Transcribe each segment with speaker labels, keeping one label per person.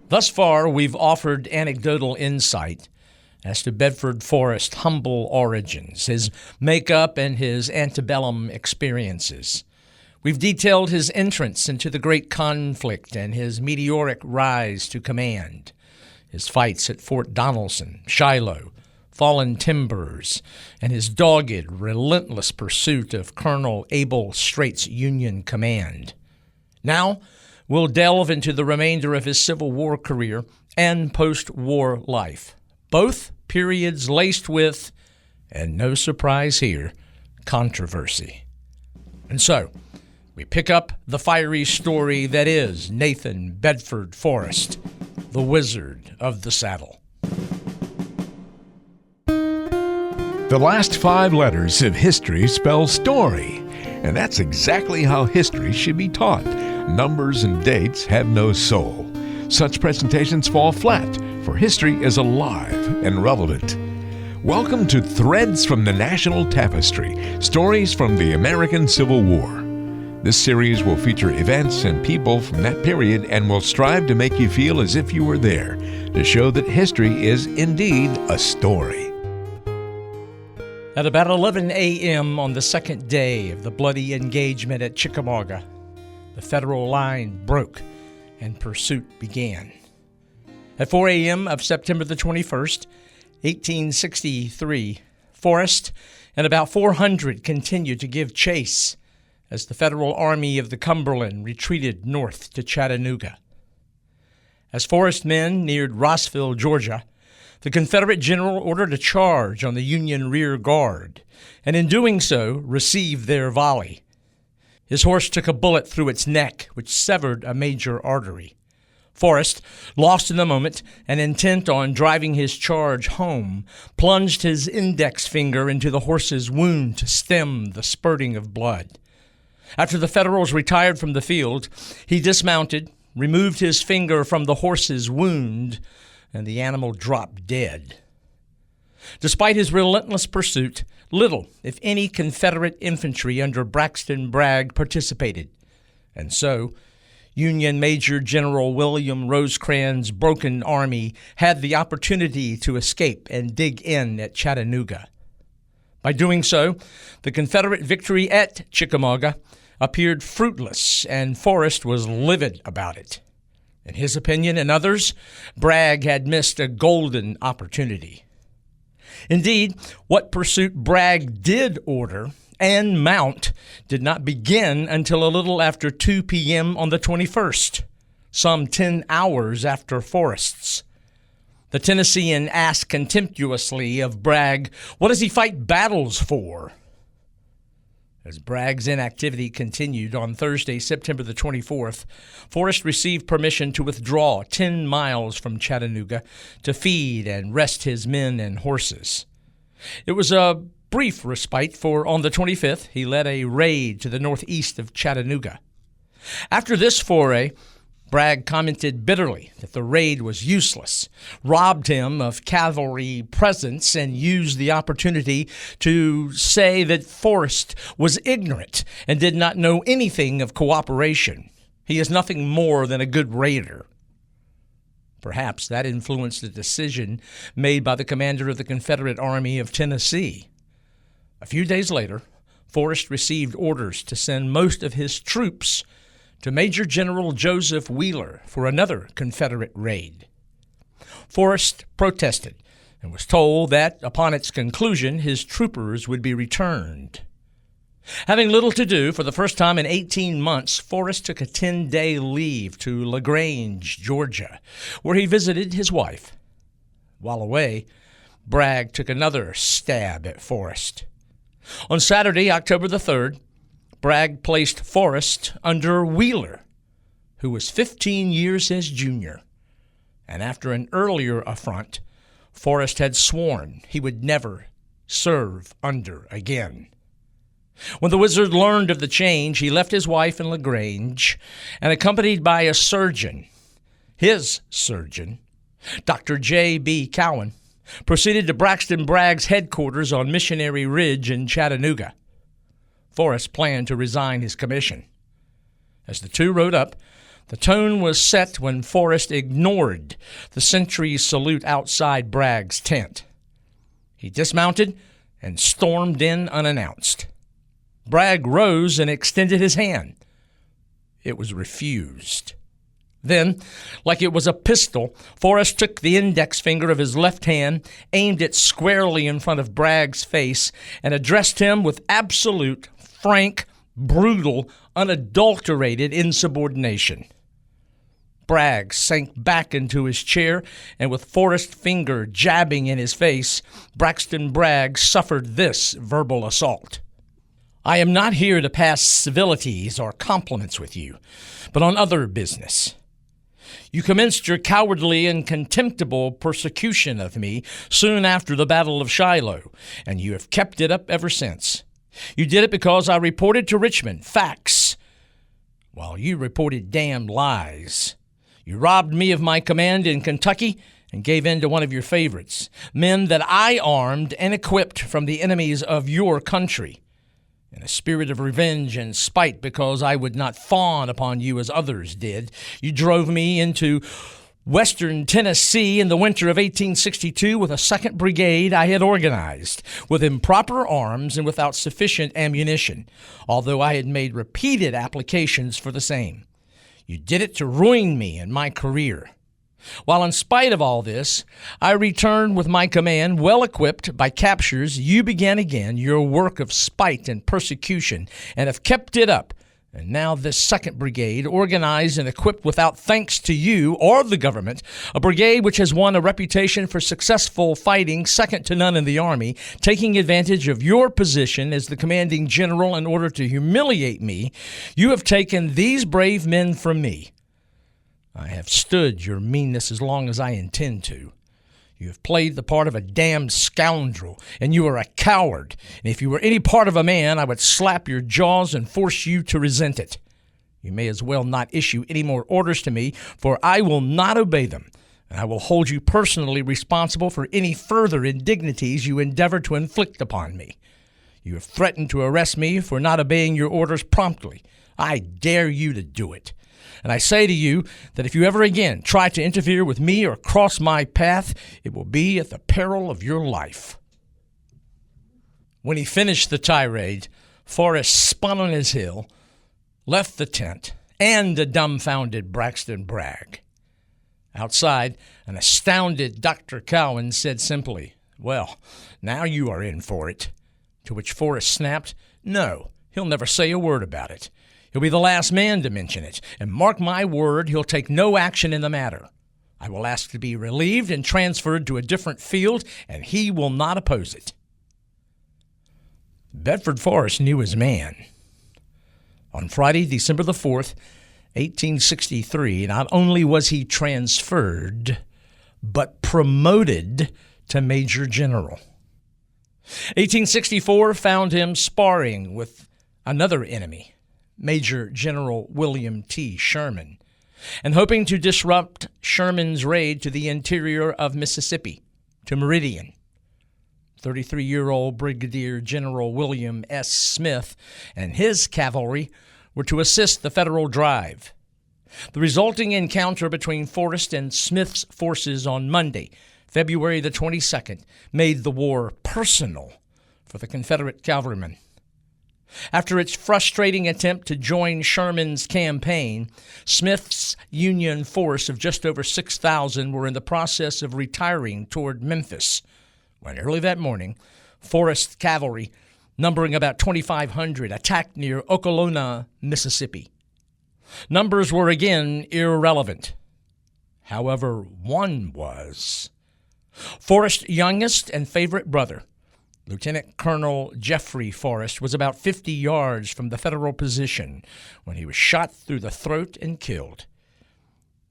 Speaker 1: Thus far, we've offered anecdotal insight as to Bedford Forrest's humble origins, his makeup, and his antebellum experiences. We've detailed his entrance into the great conflict and his meteoric rise to command, his fights at Fort Donelson, Shiloh, Fallen Timbers, and his dogged, relentless pursuit of Colonel Abel Straight's Union command. Now, we'll delve into the remainder of his Civil War career and post-war life, both periods laced with, and no surprise here, controversy. And so, we pick up the fiery story that is Nathan Bedford Forrest, the Wizard of the Saddle.
Speaker 2: The last 5 letters of history spell story, and that's exactly how history should be taught. Numbers and dates have no soul. Such presentations fall flat, for history is alive and relevant. Welcome to Threads from the National Tapestry, stories from the American Civil War. This series will feature events and people from that period and will strive to make you feel as if you were there, to show that history is indeed a story.
Speaker 1: At about 11 a.m. on the second day of the bloody engagement at Chickamauga, the Federal line broke and pursuit began. At 4 a.m. of September the 21st, 1863, Forrest and about 400 continued to give chase as the Federal Army of the Cumberland retreated north to Chattanooga. As Forrest's men neared Rossville, Georgia, the Confederate general ordered a charge on the Union rear guard, and in doing so, received their volley. His horse took a bullet through its neck, which severed a major artery. Forrest, lost in the moment and intent on driving his charge home, plunged his index finger into the horse's wound to stem the spurting of blood. After the Federals retired from the field, he dismounted, removed his finger from the horse's wound, and the animal dropped dead. Despite his relentless pursuit, little, if any, Confederate infantry under Braxton Bragg participated, and so Union Major General William Rosecrans' broken army had the opportunity to escape and dig in at Chattanooga. By doing so, the Confederate victory at Chickamauga appeared fruitless, and Forrest was livid about it. In his opinion and others, Bragg had missed a golden opportunity. Indeed, what pursuit Bragg did order and mount did not begin until a little after 2 p.m. on the 21st, some 10 hours after Forrest's. The Tennessean asked contemptuously of Bragg, "What does he fight battles for?" As Bragg's inactivity continued on Thursday, September the 24th, Forrest received permission to withdraw 10 miles from Chattanooga to feed and rest his men and horses. It was a brief respite, for on the 25th, he led a raid to the northeast of Chattanooga. After this foray, Bragg commented bitterly that the raid was useless, robbed him of cavalry presence, and used the opportunity to say that Forrest was ignorant and did not know anything of cooperation. He is nothing more than a good raider. Perhaps that influenced the decision made by the commander of the Confederate Army of Tennessee. A few days later, Forrest received orders to send most of his troops to Major General Joseph Wheeler for another Confederate raid. Forrest protested and was told that, upon its conclusion, his troopers would be returned. Having little to do, for the first time in 18 months, Forrest took a 10-day leave to LaGrange, Georgia, where he visited his wife. While away, Bragg took another stab at Forrest. On Saturday, October the 3rd, Bragg placed Forrest under Wheeler, who was 15 years his junior, and after an earlier affront, Forrest had sworn he would never serve under again. When the wizard learned of the change, he left his wife in LaGrange and, accompanied by a surgeon, his surgeon, Dr. J.B. Cowan, proceeded to Braxton Bragg's headquarters on Missionary Ridge in Chattanooga. Forrest planned to resign his commission. As the two rode up, The tone was set when Forrest ignored the sentry's salute outside Bragg's tent. He dismounted and stormed in unannounced. Bragg rose and extended his hand. It was refused. Then, like it was a pistol, Forrest took the index finger of his left hand, aimed it squarely in front of Bragg's face, and addressed him with absolute, frank, brutal, unadulterated insubordination. Bragg sank back into his chair, and with Forrest's finger jabbing in his face, Braxton Bragg suffered this verbal assault. I am not here to pass civilities or compliments with you, but on other business. You commenced your cowardly and contemptible persecution of me soon after the Battle of Shiloh, and you have kept it up ever since. You did it because I reported to Richmond facts, while you reported damned lies. You robbed me of my command in Kentucky and gave in to one of your favorites, men that I armed and equipped from the enemies of your country. In a spirit of revenge and spite because I would not fawn upon you as others did, you drove me into western Tennessee in the winter of 1862 with a 2nd Brigade I had organized, with improper arms and without sufficient ammunition, although I had made repeated applications for the same. You did it to ruin me and my career. While in spite of all this, I returned with my command well equipped by captures, you began again your work of spite and persecution and have kept it up. And now this 2nd Brigade, organized and equipped without thanks to you or the government, a brigade which has won a reputation for successful fighting second to none in the Army, taking advantage of your position as the commanding general in order to humiliate me, you have taken these brave men from me. I have stood your meanness as long as I intend to. You have played the part of a damned scoundrel, and you are a coward. And if you were any part of a man, I would slap your jaws and force you to resent it. You may as well not issue any more orders to me, for I will not obey them, and I will hold you personally responsible for any further indignities you endeavor to inflict upon me. You have threatened to arrest me for not obeying your orders promptly. I dare you to do it. And I say to you that if you ever again try to interfere with me or cross my path, it will be at the peril of your life. When he finished the tirade, Forrest spun on his heel, left the tent, and a dumbfounded Braxton Bragg. Outside, an astounded Dr. Cowan said simply, "Well, now you are in for it." To which Forrest snapped, "No, he'll never say a word about it. He'll be the last man to mention it, and mark my word, he'll take no action in the matter. I will ask to be relieved and transferred to a different field, and he will not oppose it." Bedford Forrest knew his man. On Friday, December the 4th, 1863, not only was he transferred, but promoted to Major General. 1864 found him sparring with another enemy, Major General William T. Sherman, and hoping to disrupt Sherman's raid to the interior of Mississippi, to Meridian. 33-year-old Brigadier General William S. Smith and his cavalry were to assist the Federal drive. The resulting encounter between Forrest and Smith's forces on Monday, February the 22nd, made the war personal for the Confederate cavalrymen. After its frustrating attempt to join Sherman's campaign, Smith's Union force of just over 6,000 were in the process of retiring toward Memphis, when early that morning, Forrest's cavalry, numbering about 2,500, attacked near Okolona, Mississippi. Numbers were again irrelevant. However, one was. Forrest's youngest and favorite brother, Lieutenant Colonel Jeffrey Forrest, was about 50 yards from the Federal position when he was shot through the throat and killed.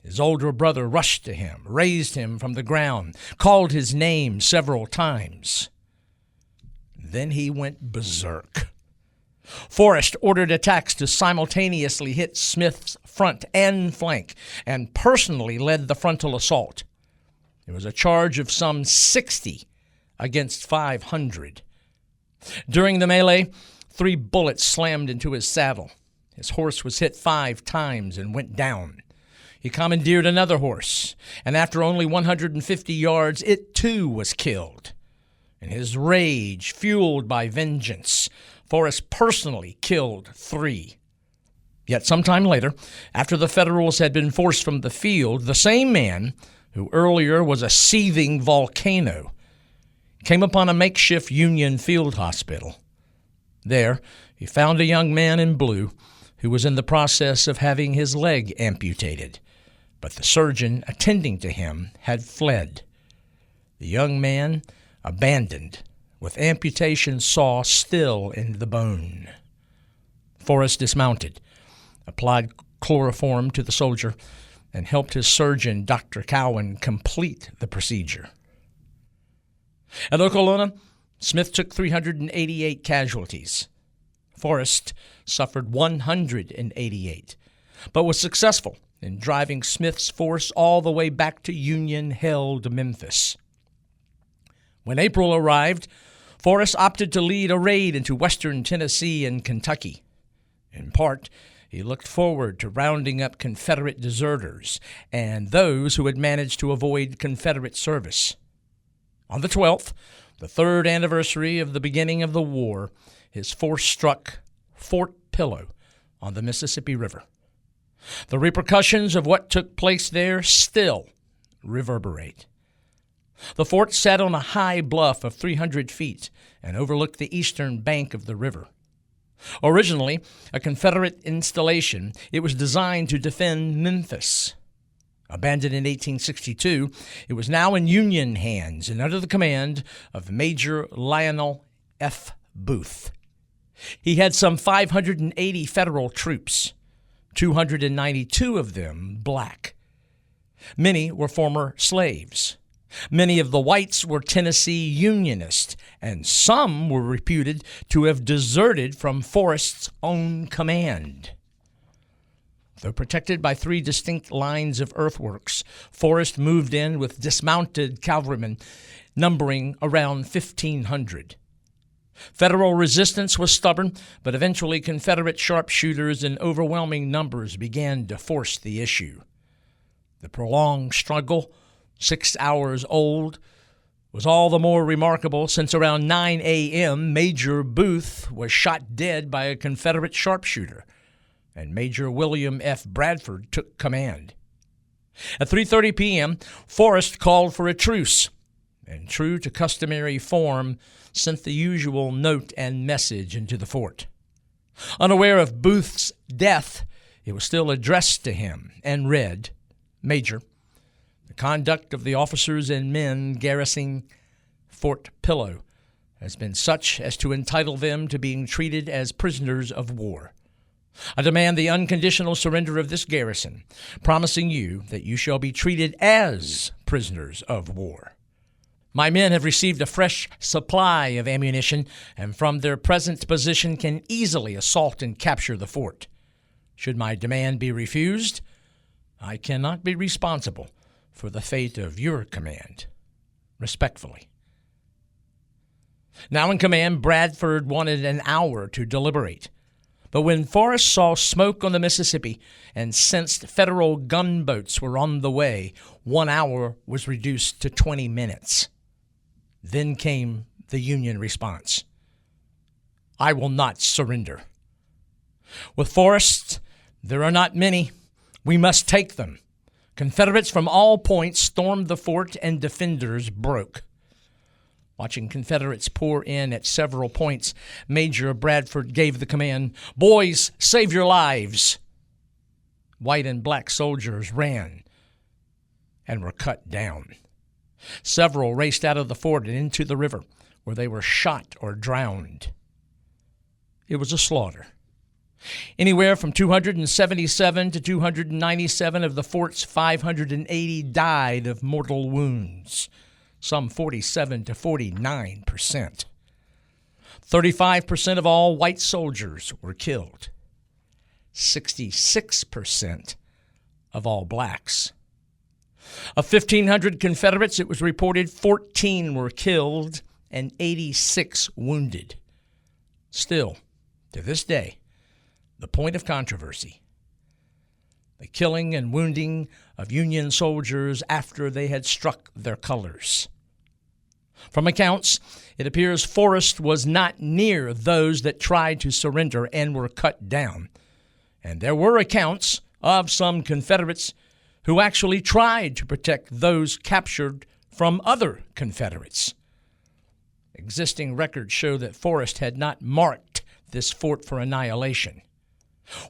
Speaker 1: His older brother rushed to him, raised him from the ground, called his name several times. Then he went berserk. Forrest ordered attacks to simultaneously hit Smith's front and flank, and personally led the frontal assault. It was a charge of some 60 against 500. During the melee, 3 bullets slammed into his saddle. His horse was hit 5 times and went down. He commandeered another horse, and after only 150 yards, it too was killed. In his rage, fueled by vengeance, Forrest personally killed 3. Yet sometime later, after the Federals had been forced from the field, the same man, who earlier was a seething volcano, came upon a makeshift Union field hospital. There, he found a young man in blue who was in the process of having his leg amputated, but the surgeon attending to him had fled. The young man abandoned, with amputation saw still in the bone. Forrest dismounted, applied chloroform to the soldier, and helped his surgeon, Dr. Cowan, complete the procedure. At Okolona, Smith took 388 casualties. Forrest suffered 188, but was successful in driving Smith's force all the way back to Union-held Memphis. When April arrived, Forrest opted to lead a raid into western Tennessee and Kentucky. In part, he looked forward to rounding up Confederate deserters and those who had managed to avoid Confederate service. On the 12th, the 3rd anniversary of the beginning of the war, his force struck Fort Pillow on the Mississippi River. The repercussions of what took place there still reverberate. The fort sat on a high bluff of 300 feet and overlooked the eastern bank of the river. Originally a Confederate installation, it was designed to defend Memphis. Abandoned in 1862, it was now in Union hands and under the command of Major Lionel F. Booth. He had some 580 Federal troops, 292 of them black. Many were former slaves. Many of the whites were Tennessee Unionists, and some were reputed to have deserted from Forrest's own command. Though protected by 3 distinct lines of earthworks, Forrest moved in with dismounted cavalrymen numbering around 1,500. Federal resistance was stubborn, but eventually Confederate sharpshooters in overwhelming numbers began to force the issue. The prolonged struggle, 6 hours old, was all the more remarkable since around 9 a.m. Major Booth was shot dead by a Confederate sharpshooter, and Major William F. Bradford took command. At 3:30 p.m., Forrest called for a truce, and true to customary form, sent the usual note and message into the fort. Unaware of Booth's death, it was still addressed to him and read, "Major, the conduct of the officers and men garrisoning Fort Pillow has been such as to entitle them to being treated as prisoners of war. I demand the unconditional surrender of this garrison, promising you that you shall be treated as prisoners of war. My men have received a fresh supply of ammunition, and from their present position can easily assault and capture the fort. Should my demand be refused, I cannot be responsible for the fate of your command. Respectfully." Now in command, Bradford wanted an hour to deliberate. But when Forrest saw smoke on the Mississippi and sensed Federal gunboats were on the way, 1 hour was reduced to 20 minutes. Then came the Union response. "I will not surrender. With Forrest, there are not many. We must take them." Confederates from all points stormed the fort and defenders broke. Watching Confederates pour in at several points, Major Bradford gave the command, "Boys, save your lives." White and black soldiers ran and were cut down. Several raced out of the fort and into the river, where they were shot or drowned. It was a slaughter. Anywhere from 277 to 297 of the fort's 580 died of mortal wounds, some 47 to 49%. 35% of all white soldiers were killed. 66% of all blacks. Of 1,500 Confederates, it was reported 14 were killed and 86 wounded. Still, to this day, the point of controversy. the killing and wounding of Union soldiers after they had struck their colors. From accounts, it appears Forrest was not near those that tried to surrender and were cut down. And there were accounts of some Confederates who actually tried to protect those captured from other Confederates. Existing records show that Forrest had not marked this fort for annihilation.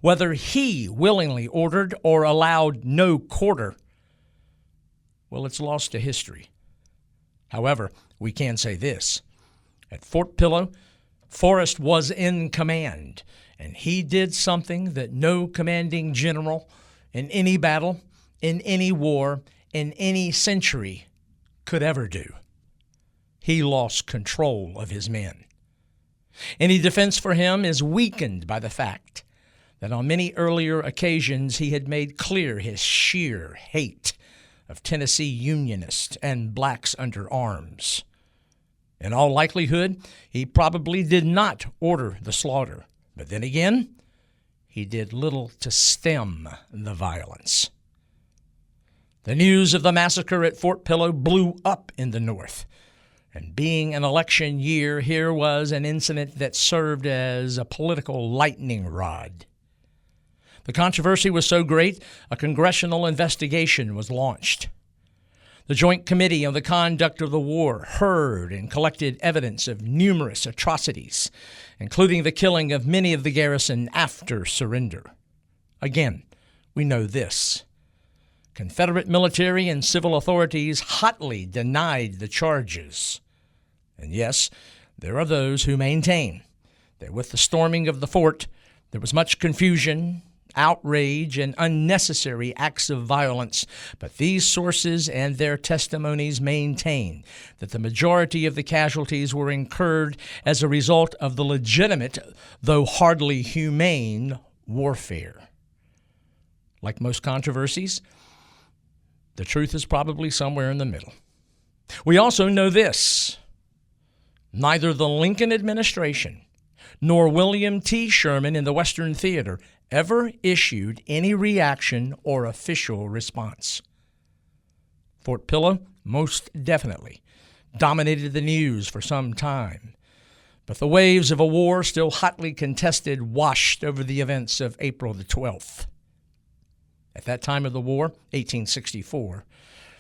Speaker 1: Whether he willingly ordered or allowed no quarter, well, it's lost to history. However, we can say this. At Fort Pillow, Forrest was in command, and he did something that no commanding general in any battle, in any war, in any century could ever do. He lost control of his men. Any defense for him is weakened by the fact that on many earlier occasions he had made clear his sheer hate of Tennessee Unionists and blacks under arms. In all likelihood, he probably did not order the slaughter, but then again, he did little to stem the violence. The news of the massacre at Fort Pillow blew up in the North, and being an election year, here was an incident that served as a political lightning rod. The controversy was so great, a congressional investigation was launched. The Joint Committee on the Conduct of the War heard and collected evidence of numerous atrocities, including the killing of many of the garrison after surrender. Again, we know this. Confederate military and civil authorities hotly denied the charges. And yes, there are those who maintain that with the storming of the fort, there was much confusion, outrage, and unnecessary acts of violence, but these sources and their testimonies maintain that the majority of the casualties were incurred as a result of the legitimate, though hardly humane, warfare. Like most controversies, the truth is probably somewhere in the middle. We also know this. Neither the Lincoln administration nor William T. Sherman in the Western Theater ever issued any reaction or official response. Fort Pillow most definitely dominated the news for some time, but the waves of a war still hotly contested washed over the events of April the 12th. At that time of the war, 1864,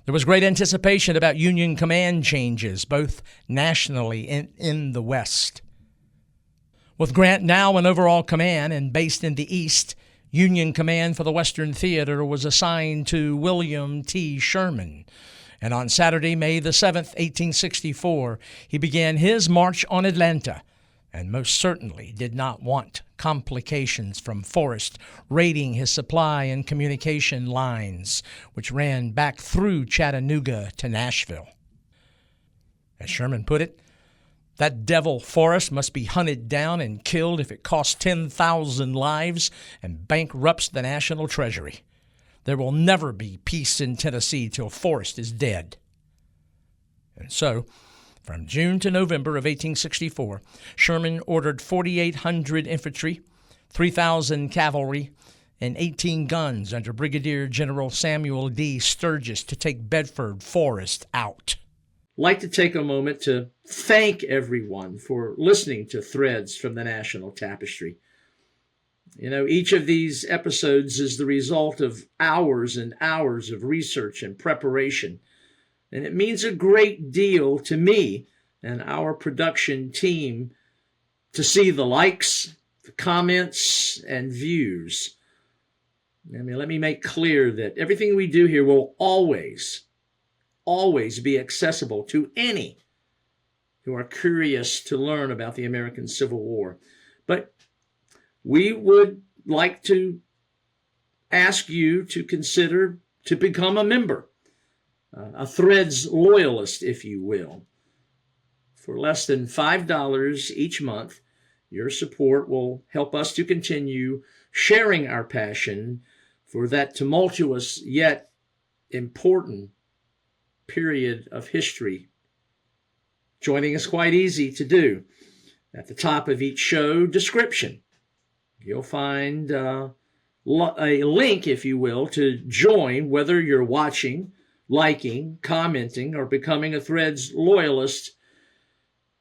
Speaker 1: there was great anticipation about Union command changes, both nationally and in the West. With Grant now in overall command and based in the East, Union command for the Western Theater was assigned to William T. Sherman. And on Saturday, May the 7th, 1864, he began his march on Atlanta, and most certainly did not want complications from Forrest raiding his supply and communication lines, which ran back through Chattanooga to Nashville. As Sherman put it, that devil Forrest must be hunted down and killed if it costs 10,000 lives and bankrupts the national treasury. There will never be peace in Tennessee till Forrest is dead. And so, from June to November of 1864, Sherman ordered 4,800 infantry, 3,000 cavalry, and 18 guns under Brigadier General Samuel D. Sturgis to take Bedford Forrest out. I'd like to take a moment to thank everyone for listening to Threads from the National Tapestry. You know, each of these episodes is the result of hours and hours of research and preparation, and it means a great deal to me and our production team to see the likes, the comments, and views. Let me make clear that everything we do here will always be accessible to any who are curious to learn about the American Civil War. But we would like to ask you to consider to become a member, a Threads loyalist, if you will. For less than $5 each month, your support will help us to continue sharing our passion for that tumultuous yet important period of history. Joining is quite easy to do. At the top of each show description, you'll find a link, if you will, to join, whether you're watching, liking, commenting, or becoming a Threads loyalist.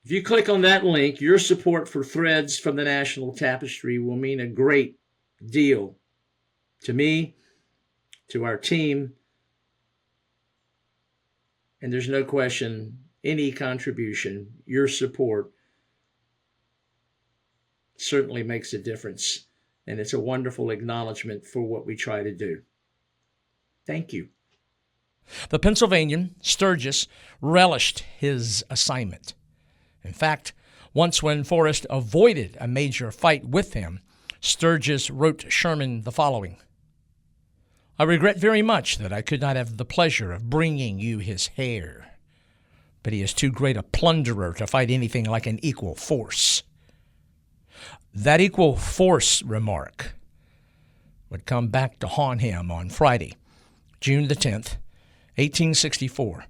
Speaker 1: If you click on that link, your support for Threads from the National Tapestry will mean a great deal to me, to our team, and there's no question any contribution, your support, certainly makes a difference, and it's a wonderful acknowledgement for what we try to do. Thank you. The Pennsylvanian, Sturgis, relished his assignment. In fact, once when Forrest avoided a major fight with him, Sturgis wrote Sherman the following: "I regret very much that I could not have the pleasure of bringing you his hair, but he is too great a plunderer to fight anything like an equal force." That equal force remark would come back to haunt him on Friday, June the 10th, 1864,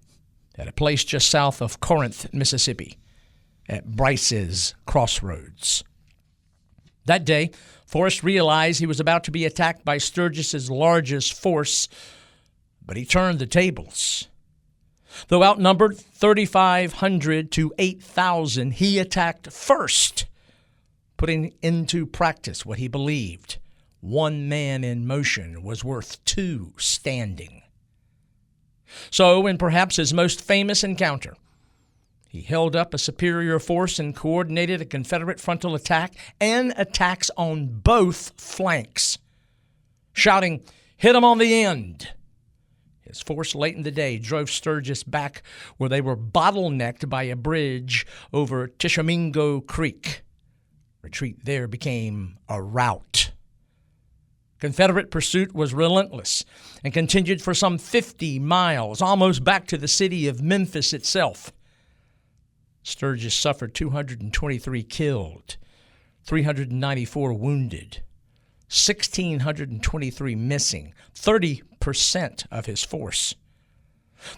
Speaker 1: at a place just south of Corinth, Mississippi, at Brice's Crossroads. That day, Forrest realized he was about to be attacked by Sturgis's largest force, but he turned the tables. Though outnumbered 3,500 to 8,000, he attacked first, putting into practice what he believed: one man in motion was worth two standing. So, in perhaps his most famous encounter, he held up a superior force and coordinated a Confederate frontal attack and attacks on both flanks, shouting, "Hit 'em on the end!" His force late in the day drove Sturgis back where they were bottlenecked by a bridge over Tishomingo Creek. Retreat there became a rout. Confederate pursuit was relentless and continued for some 50 miles, almost back to the city of Memphis itself. Sturgis suffered 223 killed, 394 wounded, 1,623 missing, 30% of his force.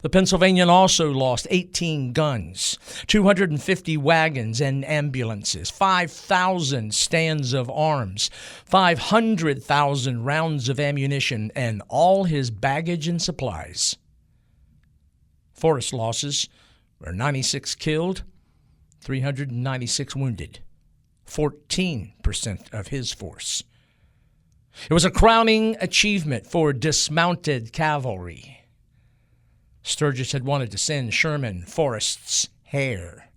Speaker 1: The Pennsylvanian also lost 18 guns, 250 wagons and ambulances, 5,000 stands of arms, 500,000 rounds of ammunition, and all his baggage and supplies. Forrest's losses were 96 killed, 396 wounded, 14% of his force. It was a crowning achievement for dismounted cavalry. Sturgis had wanted to send Sherman Forrest's hair.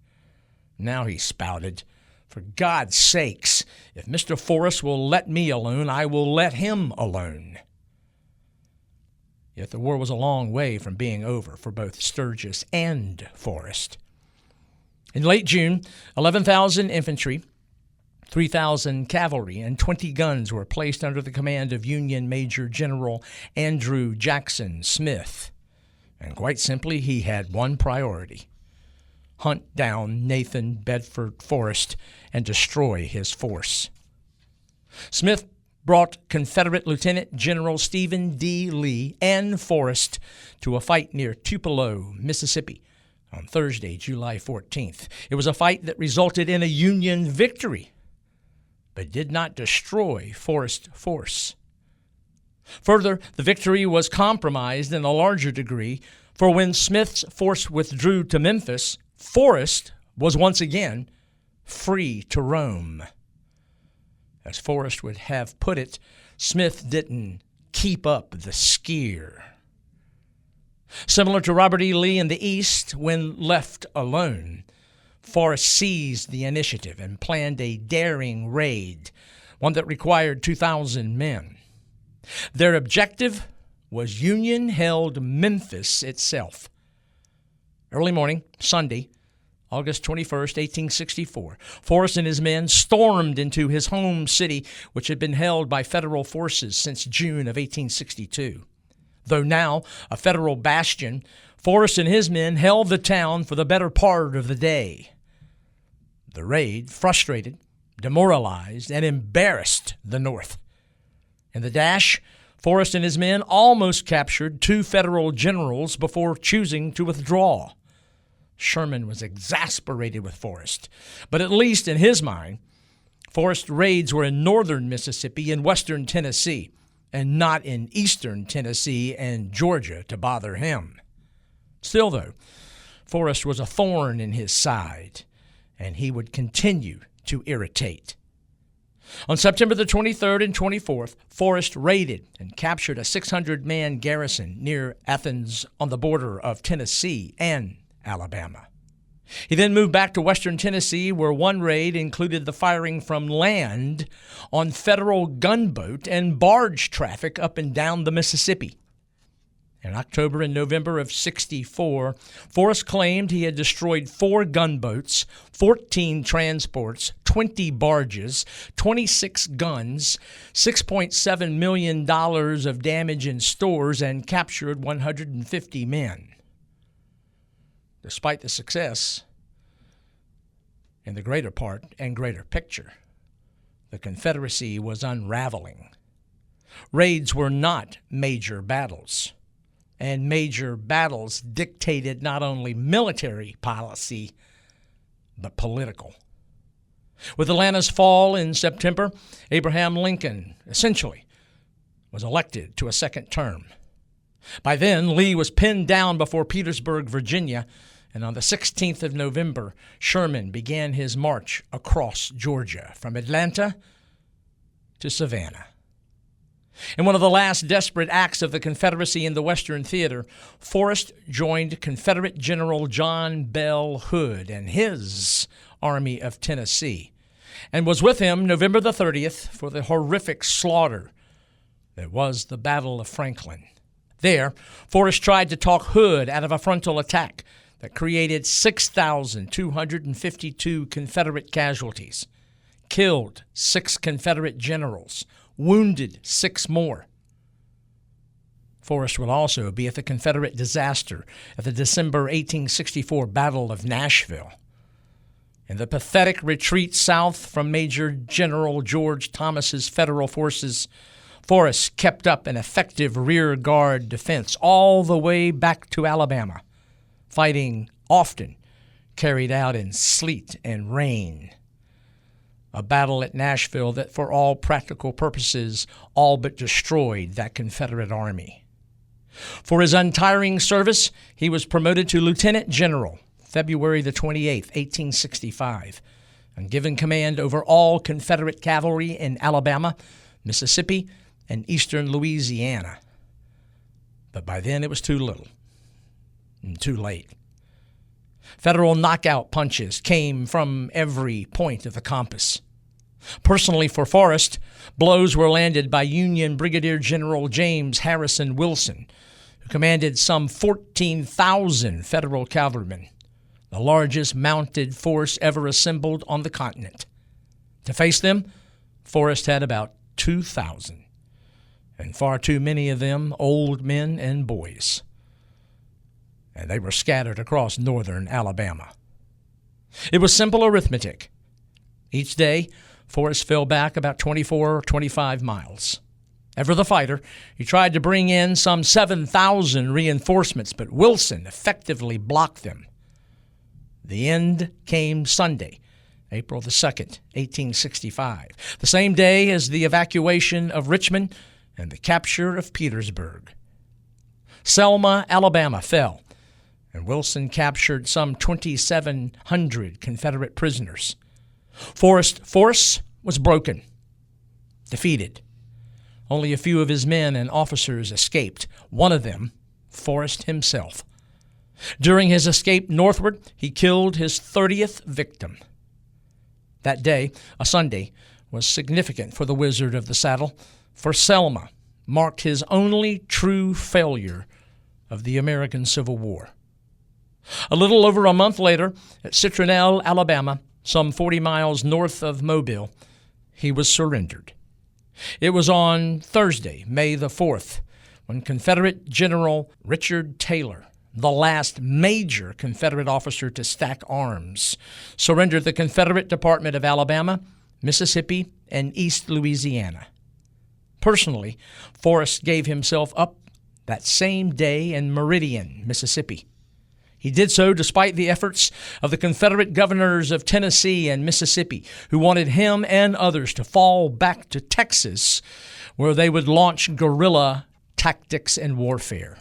Speaker 1: Now he spouted, "For God's sakes, if Mr. Forrest will let me alone, I will let him alone." Yet the war was a long way from being over for both Sturgis and Forrest. In late June, 11,000 infantry, 3,000 cavalry, and 20 guns were placed under the command of Union Major General Andrew Jackson Smith. And quite simply, he had one priority: hunt down Nathan Bedford Forrest and destroy his force. Smith brought Confederate Lieutenant General Stephen D. Lee and Forrest to a fight near Tupelo, Mississippi, on Thursday, July 14th. It was a fight that resulted in a Union victory, but did not destroy Forrest's force. Further, the victory was compromised in a larger degree, for when Smith's force withdrew to Memphis, Forrest was once again free to roam. As Forrest would have put it, Smith didn't keep up the skier. Similar to Robert E. Lee in the East, when left alone, Forrest seized the initiative and planned a daring raid, one that required 2,000 men. Their objective was Union-held Memphis itself. Early morning, Sunday, August 21st, 1864, Forrest and his men stormed into his home city, which had been held by Federal forces since June of 1862. Though now a Federal bastion, Forrest and his men held the town for the better part of the day. The raid frustrated, demoralized, and embarrassed the North. In the dash, Forrest and his men almost captured 2 Federal generals before choosing to withdraw. Sherman was exasperated with Forrest, but at least in his mind, Forrest's raids were in northern Mississippi and western Tennessee, and not in eastern Tennessee and Georgia to bother him. Still, though, Forrest was a thorn in his side, and he would continue to irritate. On September the 23rd and 24th, Forrest raided and captured a 600-man garrison near Athens on the border of Tennessee and Alabama. He then moved back to western Tennessee, where one raid included the firing from land on federal gunboat and barge traffic up and down the Mississippi. In October and November of '64, Forrest claimed he had destroyed 4 gunboats, 14 transports, 20 barges, 26 guns, $6.7 million of damage in stores, and captured 150 men. Despite the success, in the greater part and greater picture, the Confederacy was unraveling. Raids were not major battles, and major battles dictated not only military policy, but political. With Atlanta's fall in September, Abraham Lincoln, essentially, was elected to a second term. By then, Lee was pinned down before Petersburg, Virginia, and on the 16th of November, Sherman began his march across Georgia from Atlanta to Savannah. In one of the last desperate acts of the Confederacy in the Western Theater, Forrest joined Confederate General John Bell Hood and his Army of Tennessee, and was with him November the 30th for the horrific slaughter that was the Battle of Franklin. There, Forrest tried to talk Hood out of a frontal attack that created 6,252 Confederate casualties, killed 6 Confederate generals, wounded 6 more. Forrest would also be at the Confederate disaster at the December 1864 Battle of Nashville. In the pathetic retreat south from Major General George Thomas's Federal forces, Forrest kept up an effective rear guard defense all the way back to Alabama, fighting often carried out in sleet and rain. A battle at Nashville that, for all practical purposes, all but destroyed that Confederate army. For his untiring service, he was promoted to lieutenant general February the 28th, 1865, and given command over all Confederate cavalry in Alabama, Mississippi, and eastern Louisiana. But by then it was too little and too late. Federal knockout punches came from every point of the compass. Personally for Forrest, blows were landed by Union Brigadier General James Harrison Wilson, who commanded some 14,000 Federal cavalrymen, the largest mounted force ever assembled on the continent. To face them, Forrest had about 2,000, and far too many of them old men and boys. And they were scattered across northern Alabama. It was simple arithmetic. Each day, Forrest fell back about 24 or 25 miles. Ever the fighter, he tried to bring in some 7,000 reinforcements, but Wilson effectively blocked them. The end came Sunday, April the 2nd, 1865, the same day as the evacuation of Richmond and the capture of Petersburg. Selma, Alabama fell, and Wilson captured some 2,700 Confederate prisoners. Forrest's force was broken, defeated. Only a few of his men and officers escaped, one of them, Forrest himself. During his escape northward, he killed his 30th victim. That day, a Sunday, was significant for the Wizard of the Saddle, for Selma marked his only true failure of the American Civil War. A little over a month later, at Citronelle, Alabama, some 40 miles north of Mobile, he was surrendered. It was on Thursday, May the 4th, when Confederate General Richard Taylor, the last major Confederate officer to stack arms, surrendered the Confederate Department of Alabama, Mississippi, and East Louisiana. Personally, Forrest gave himself up that same day in Meridian, Mississippi. He did so despite the efforts of the Confederate governors of Tennessee and Mississippi, who wanted him and others to fall back to Texas, where they would launch guerrilla tactics and warfare.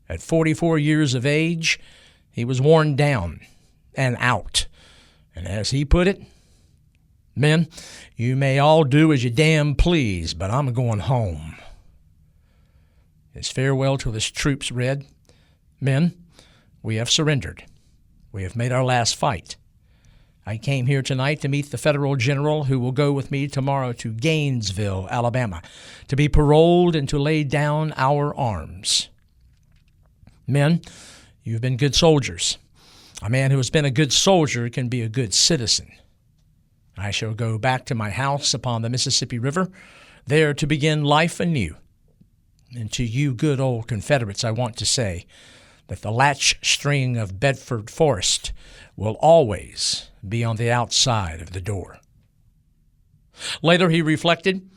Speaker 1: At 44 years of age, he was worn down and out. And as he put it, "Men, you may all do as you damn please, but I'm going home." His farewell to his troops read, "Men, we have surrendered. We have made our last fight. I came here tonight to meet the federal general who will go with me tomorrow to Gainesville, Alabama, to be paroled and to lay down our arms. Men, you've been good soldiers. A man who has been a good soldier can be a good citizen. I shall go back to my house upon the Mississippi River, there to begin life anew. And to you good old Confederates, I want to say that the latch string of Bedford Forrest will always be on the outside of the door." Later he reflected,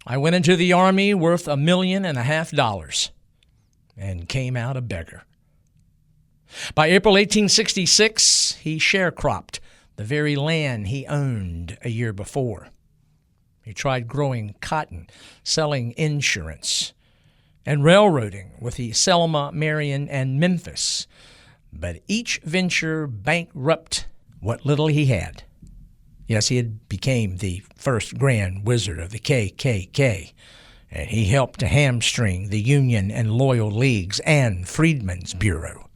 Speaker 1: "I went into the Army worth $1.5 million and came out a beggar." By April 1866, he sharecropped the very land he owned a year before. He tried growing cotton, selling insurance, and railroading with the Selma, Marion, and Memphis, but each venture bankrupted what little he had. Yes, he had became the first Grand Wizard of the KKK, and he helped to hamstring the Union and Loyal Leagues and Freedmen's Bureau.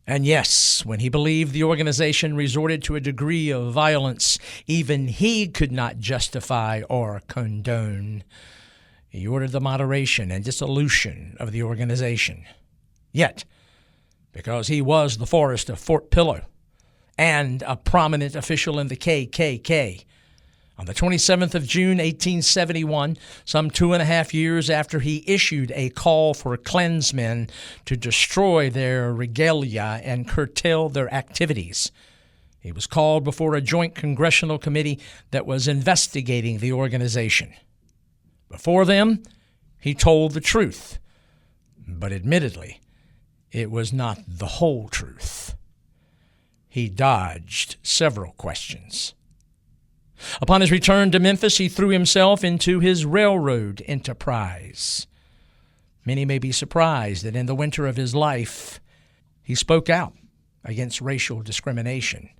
Speaker 1: And yes, when he believed the organization resorted to a degree of violence even he could not justify or condone, he ordered the moderation and dissolution of the organization. Yet, because he was the Forrest of Fort Pillow and a prominent official in the KKK, on the 27th of June, 1871, some 2.5 years after he issued a call for Klansmen to destroy their regalia and curtail their activities, he was called before a joint congressional committee that was investigating the organization. Before them, he told the truth, but admittedly, it was not the whole truth. He dodged several questions. Upon his return to Memphis, he threw himself into his railroad enterprise. Many may be surprised that in the winter of his life, he spoke out against racial discrimination.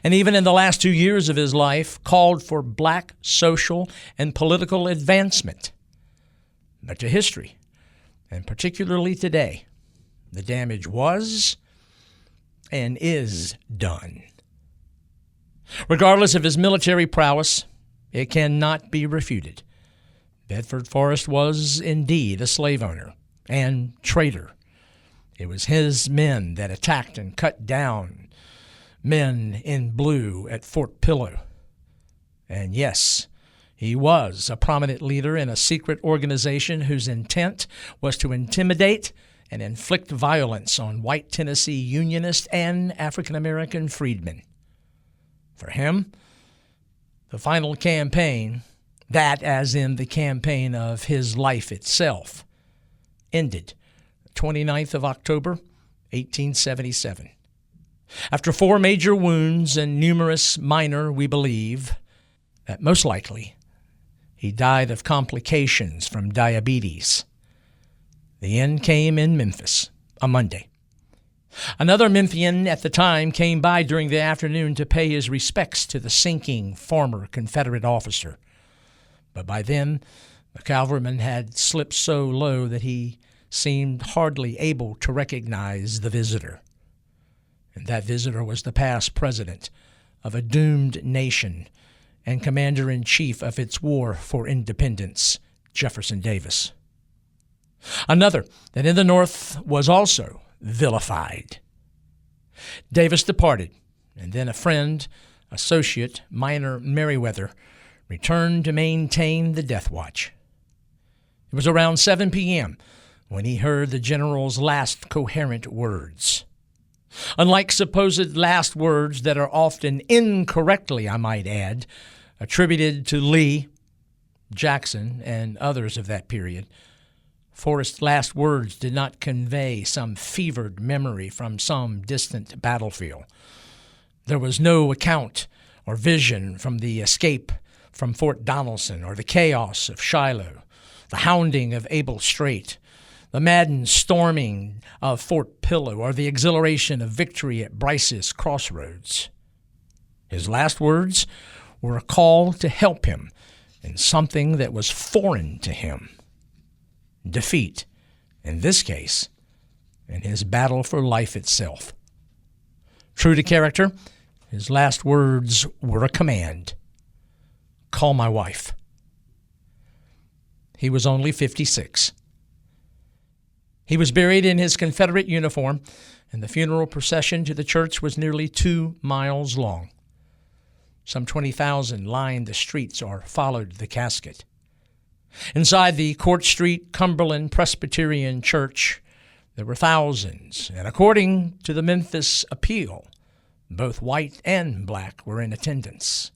Speaker 1: And even in the last 2 years of his life, called for black social and political advancement. But to history, and particularly today, the damage was and is done. Regardless of his military prowess, it cannot be refuted. Bedford Forrest was indeed a slave owner and traitor. It was his men that attacked and cut down men in blue at Fort Pillow. And yes, he was a prominent leader in a secret organization whose intent was to intimidate and inflict violence on white Tennessee Unionists and African-American freedmen. For him, the final campaign, that as in the campaign of his life itself, ended the 29th of October, 1877. After 4 major wounds and numerous minor, we believe that most likely he died of complications from diabetes. The end came in Memphis, a Monday. Another Memphian at the time came by during the afternoon to pay his respects to the sinking former Confederate officer. But by then, the cavalryman had slipped so low that he seemed hardly able to recognize the visitor. And that visitor was the past president of a doomed nation and commander-in-chief of its war for independence, Jefferson Davis. Another that in the North was also vilified. Davis departed, and then a friend, associate, Minor Merriweather, returned to maintain the death watch. It was around 7 p.m. when he heard the general's last coherent words. Unlike supposed last words that are often incorrectly, I might add, attributed to Lee, Jackson, and others of that period, Forrest's last words did not convey some fevered memory from some distant battlefield. There was no account or vision from the escape from Fort Donelson or the chaos of Shiloh, the hounding of Abel Streight, the maddened storming of Fort Pillow, or the exhilaration of victory at Brice's Crossroads. His last words were a call to help him in something that was foreign to him. Defeat, in this case, in his battle for life itself. True to character, his last words were a command. Call my wife. He was only 56. He was buried in his Confederate uniform, and the funeral procession to the church was nearly 2 miles long. Some 20,000 lined the streets or followed the casket. Inside the Court Street Cumberland Presbyterian Church, there were thousands, and according to the Memphis Appeal, both white and black were in attendance.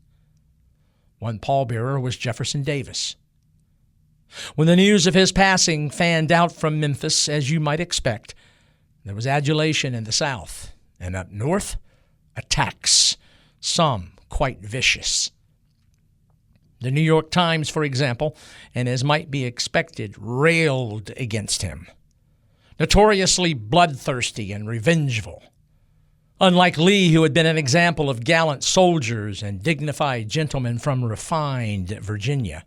Speaker 1: One pallbearer was Jefferson Davis. When the news of his passing fanned out from Memphis, as you might expect, there was adulation in the South, and up north, attacks, some quite vicious. The New York Times, for example, and as might be expected, railed against him. Notoriously bloodthirsty and revengeful. Unlike Lee, who had been an example of gallant soldiers and dignified gentlemen from refined Virginia,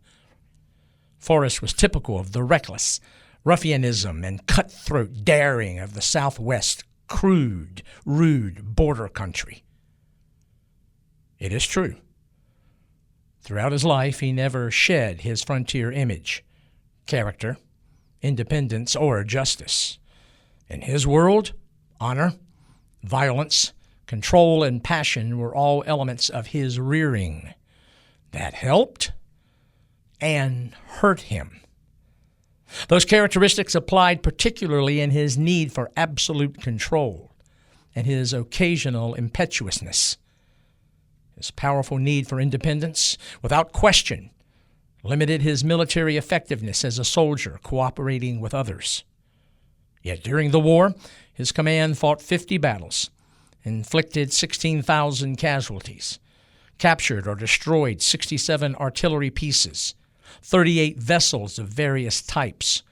Speaker 1: Forrest was typical of the reckless ruffianism and cutthroat daring of the Southwest crude, rude border country. It is true. Throughout his life, he never shed his frontier image, character, independence, or justice. In his world, honor, violence, control, and passion were all elements of his rearing that helped and hurt him. Those characteristics applied particularly in his need for absolute control and his occasional impetuousness. His powerful need for independence, without question, limited his military effectiveness as a soldier cooperating with others. Yet during the war, his command fought 50 battles, inflicted 16,000 casualties, captured or destroyed 67 artillery pieces, 38 vessels of various types,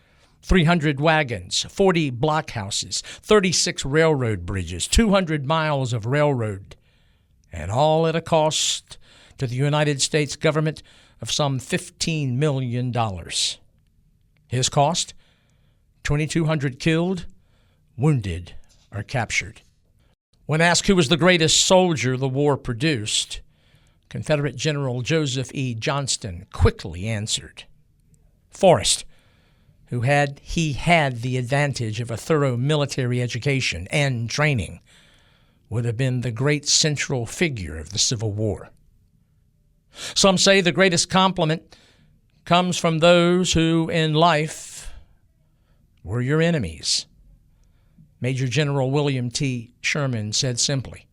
Speaker 1: 300 wagons, 40 blockhouses, 36 railroad bridges, 200 miles of railroad, and all at a cost to the United States government of some $15 million. His cost? 2,200 killed, wounded, or captured. When asked who was the greatest soldier the war produced, Confederate General Joseph E. Johnston quickly answered, Forrest, who had the advantage of a thorough military education and training, would have been the great central figure of the Civil War. Some say the greatest compliment comes from those who, in life, were your enemies. Major General William T. Sherman said simply,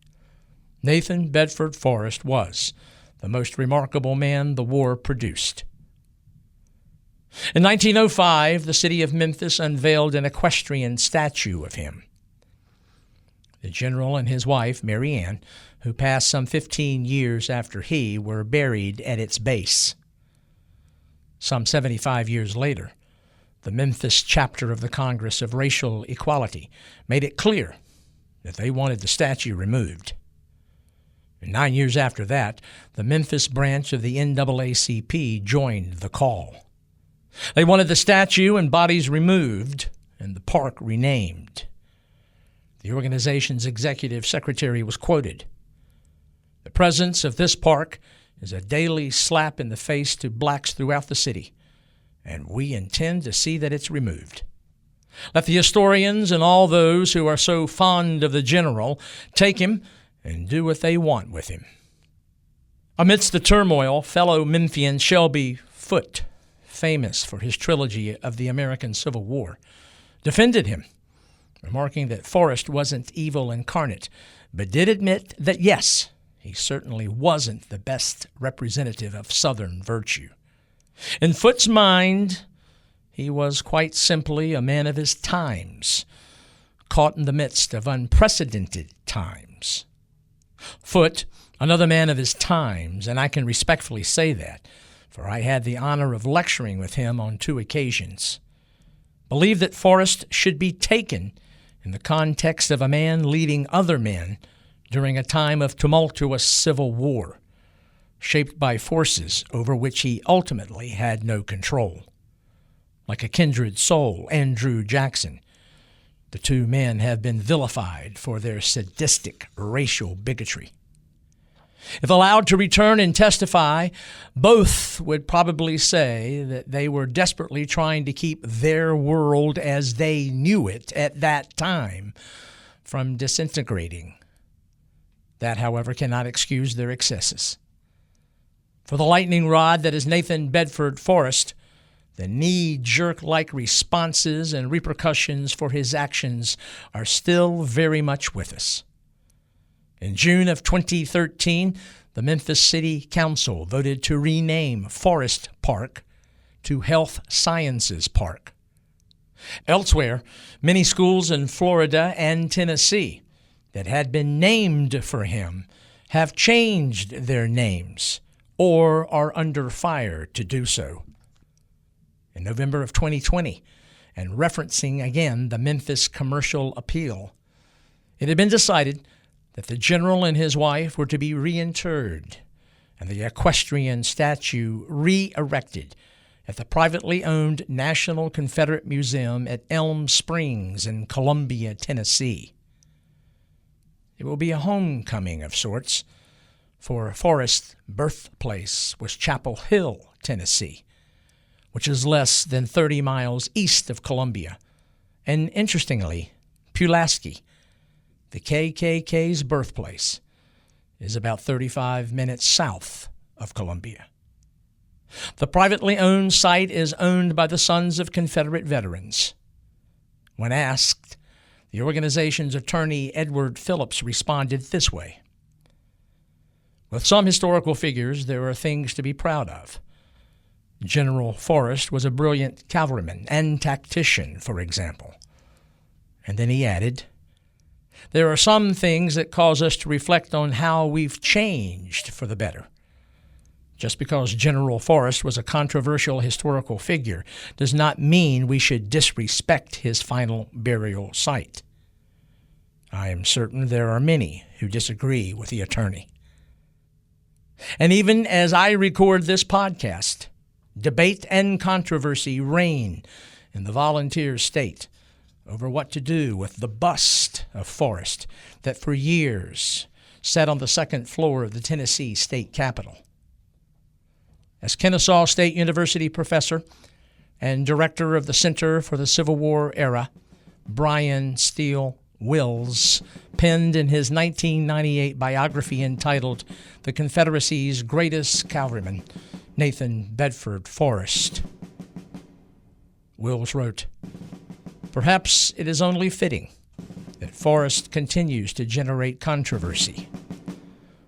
Speaker 1: Nathan Bedford Forrest was the most remarkable man the war produced. In 1905, the city of Memphis unveiled an equestrian statue of him. The general and his wife, Mary Ann, who passed some 15 years after he, were buried at its base. Some 75 years later, the Memphis chapter of the Congress of Racial Equality made it clear that they wanted the statue removed. And 9 years after that, the Memphis branch of the NAACP joined the call. They wanted the statue and bodies removed and the park renamed. The organization's executive secretary was quoted, The presence of this park is a daily slap in the face to blacks throughout the city, and we intend to see that it's removed. Let the historians and all those who are so fond of the general take him and do what they want with him. Amidst the turmoil, fellow Memphian Shelby Foote, famous for his trilogy of the American Civil War, defended him, remarking that Forrest wasn't evil incarnate, but did admit that, yes, he certainly wasn't the best representative of Southern virtue. In Foote's mind, He was quite simply a man of his times, caught in the midst of unprecedented times. Foote, another man of his times, and I can respectfully say that, for I had the honor of lecturing with him on 2 occasions, believed that Forrest should be taken in the context of a man leading other men during a time of tumultuous civil war, shaped by forces over which he ultimately had no control. Like a kindred soul, Andrew Jackson, the 2 men have been vilified for their sadistic racial bigotry. If allowed to return and testify, both would probably say that they were desperately trying to keep their world as they knew it at that time from disintegrating. That, however, cannot excuse their excesses. For the lightning rod that is Nathan Bedford Forrest, the knee-jerk-like responses and repercussions for his actions are still very much with us. In June of 2013, the Memphis City Council voted to rename Forest Park to Health Sciences Park. Elsewhere, many schools in Florida and Tennessee that had been named for him have changed their names or are under fire to do so. In November of 2020, and referencing again the Memphis commercial appeal, it had been decided that the general and his wife were to be reinterred and the equestrian statue re-erected at the privately owned National Confederate Museum at Elm Springs in Columbia, Tennessee. It will be a homecoming of sorts, for Forrest's birthplace was Chapel Hill, Tennessee, which is less than 30 miles east of Columbia, and interestingly, Pulaski, the KKK's birthplace, is about 35 minutes south of Columbia. The privately owned site is owned by the Sons of Confederate Veterans. When asked, the organization's attorney, Edward Phillips, responded this way: "With some historical figures, there are things to be proud of. General Forrest was a brilliant cavalryman and tactician, for example." And then he added, "There are some things that cause us to reflect on how we've changed for the better. Just because General Forrest was a controversial historical figure does not mean we should disrespect his final burial site." I am certain there are many who disagree with the attorney. And even as I record this podcast, debate and controversy reign in the volunteer state over what to do with the bust of Forrest that for years sat on the second floor of the Tennessee State Capitol. As Kennesaw State University professor and director of the Center for the Civil War Era, Brian Steele Wills penned in his 1998 biography entitled The Confederacy's Greatest Cavalryman, Nathan Bedford Forrest. Wills wrote, "Perhaps it is only fitting that Forrest continues to generate controversy,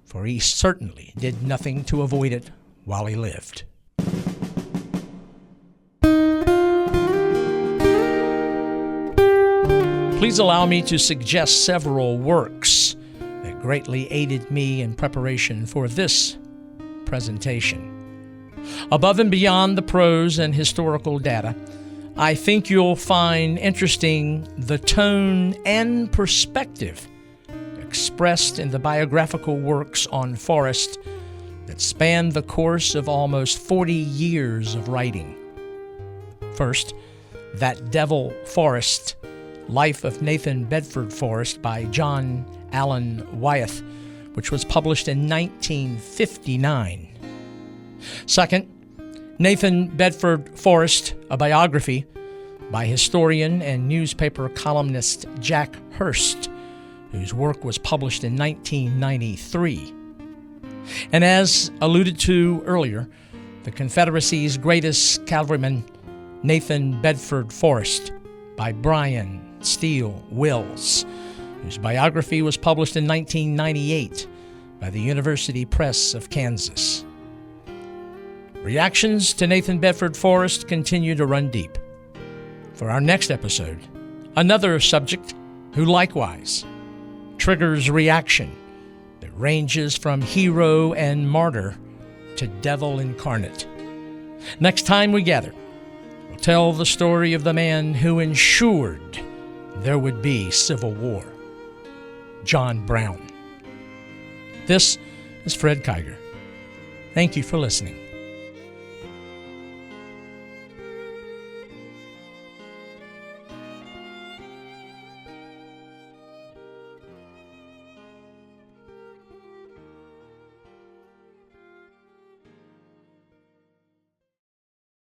Speaker 1: for he certainly did nothing to avoid it while he lived." Please allow me to suggest several works that greatly aided me in preparation for this presentation. Above and beyond the prose and historical data, I think you'll find interesting the tone and perspective expressed in the biographical works on Forrest that span the course of almost 40 years of writing. First, That Devil Forrest, Life of Nathan Bedford Forrest by John Allen Wyeth, which was published in 1959. Second, Nathan Bedford Forrest, a biography by historian and newspaper columnist Jack Hurst, whose work was published in 1993. And as alluded to earlier, the Confederacy's Greatest Cavalryman, Nathan Bedford Forrest, by Brian Steele Wills, whose biography was published in 1998 by the University Press of Kansas. Reactions to Nathan Bedford Forrest continue to run deep. For our next episode, another subject who likewise triggers reaction that ranges from hero and martyr to devil incarnate. Next time we gather, we'll tell the story of the man who ensured there would be civil war, John Brown. This is Fred Kiger. Thank you for listening.